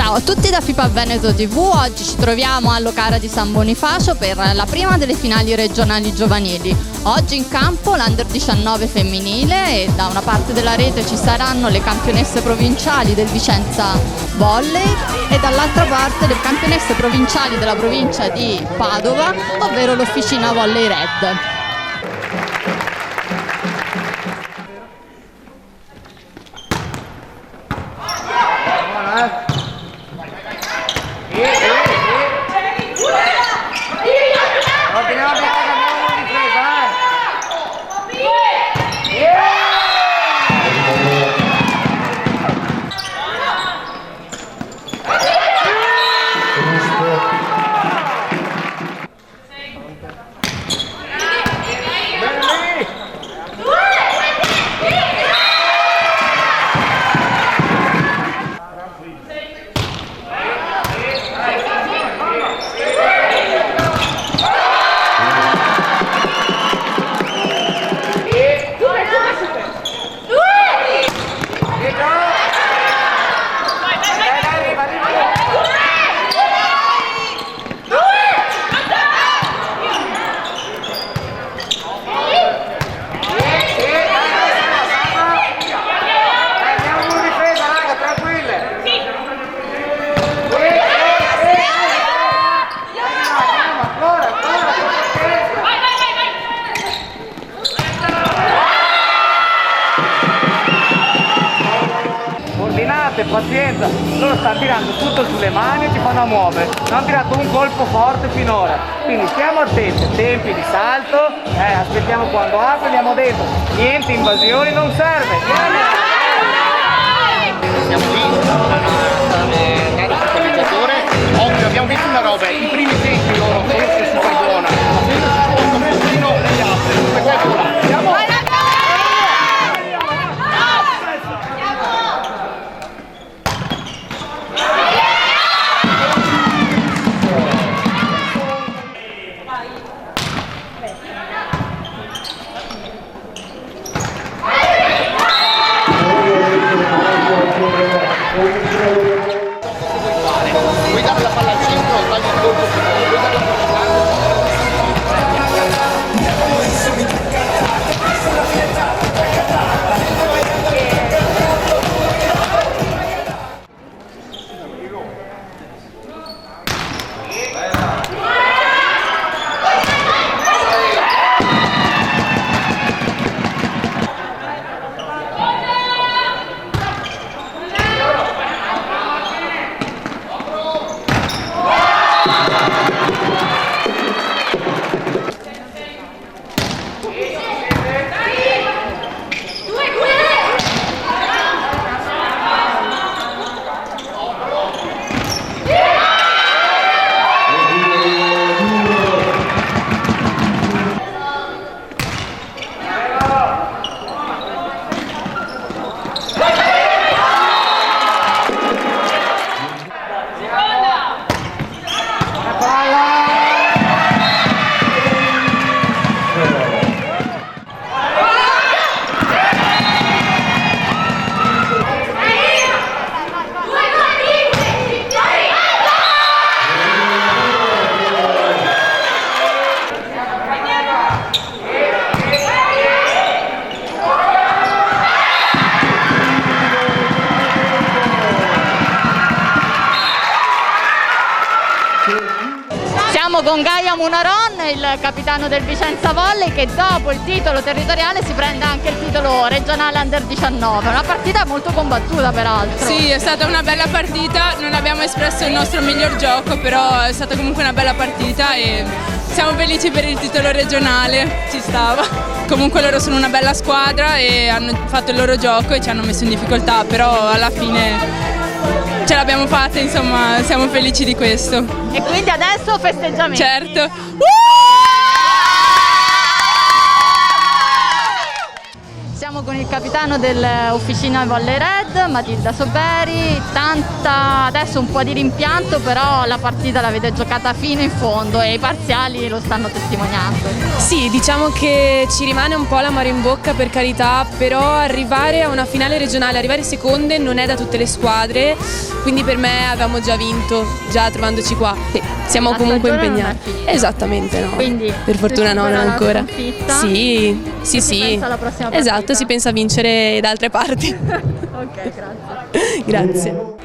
Ciao a tutti da FIPA Veneto TV, oggi ci troviamo all'Ocara di San Bonifacio per la prima delle finali regionali giovanili. Oggi in campo l'Under 19 femminile e da una parte della rete ci saranno le campionesse provinciali del Vicenza Volley e dall'altra parte le campionesse provinciali della provincia di Padova, ovvero l'Officina Volley Red. Pazienza, loro stanno tirando tutto sulle mani e ci fanno muovere, non hanno tirato un colpo forte finora, quindi stiamo attenti, tempi di salto, aspettiamo quando apre, andiamo dentro, niente invasioni, non serve. Siamo lì, caro focalizzatore, ovvio abbiamo visto una roba, i primi tempi loro forse super buona, ma un pochino lei apre, per questo là, andiamo! Vuoi dare la palla al centro o tagli il colpo che vuoi dare la palla al Siamo con Gaia Munaron, il capitano del Vicenza Volley, che dopo il titolo territoriale si prende anche il titolo regionale Under 19. Una partita molto combattuta peraltro. Sì, è stata una bella partita, non abbiamo espresso il nostro miglior gioco, però è stata comunque una bella partita e siamo felici per il titolo regionale, ci stava. Comunque loro sono una bella squadra e hanno fatto il loro gioco e ci hanno messo in difficoltà, però alla fine ce l'abbiamo fatta, insomma, siamo felici di questo. E quindi adesso festeggiamenti. Certo. Siamo siamo con il capitano dell'Officina Volley Red, Matilda Soberi. Adesso un po' di rimpianto, però la partita l'avete giocata fino in fondo e i parziali lo stanno testimoniando. Sì, diciamo che ci rimane un po' l'amaro in bocca, per carità, però arrivare a una finale regionale, arrivare seconde non è da tutte le squadre, quindi per me avevamo già vinto, già trovandoci qua. Sì, siamo comunque impegnati. Esattamente, no. Quindi per fortuna non ancora. Sì. Sì. Pensa alla prossima partita. Esatto, si pensa a vincere da altre parti. Ok, grazie. Grazie.